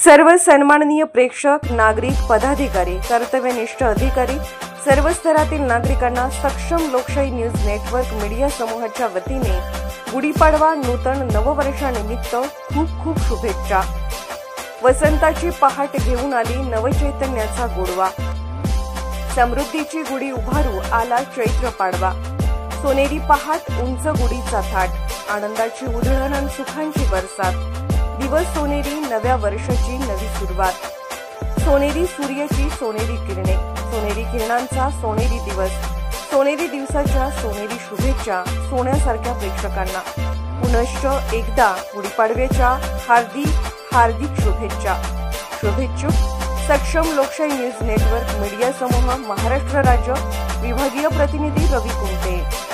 सर्व सन्माननीय प्रेक्षक, नागरिक, पदाधिकारी, कर्तव्यनिष्ठ अधिकारी, सर्व स्तरातील नागरिकांना सक्षम लोकशाही न्यूज नेटवर्क मीडिया समूहाच्या वतीने गुढीपाडवा नूतन नववर्षानिमित्त खूप खूप शुभेच्छा। वसंताची पहाट घेऊन आली नवचैतन्याचा गोडवा, समृद्धीची गुढी उभारू आला चैत्र पाडवा। सोनेरी पहाट उंच गुढीचा थाट, आनंदाची उधळण आणि सुखांची बरसात। दिवस सोनेरी, नव्या वर्षाची नवी सुरुवात। सोनेरी सूर्याची सोनेरी किरणे, सोनेरी किरणांचा सोनेरी दिवस। सोनेरी दिवसाच्या सोनेरी शुभेच्छा सोन्यासारख्या प्रेक्षकांना। पुनश्च एकदा गुढीपाडव्याच्या हार्दिक हार्दिक शुभेच्छा। शुभेच्छुक सक्षम लोकशाही न्यूज नेटवर्क मीडिया समूह, महाराष्ट्र राज्य, विभागीय प्रतिनिधी रवी कुंटे।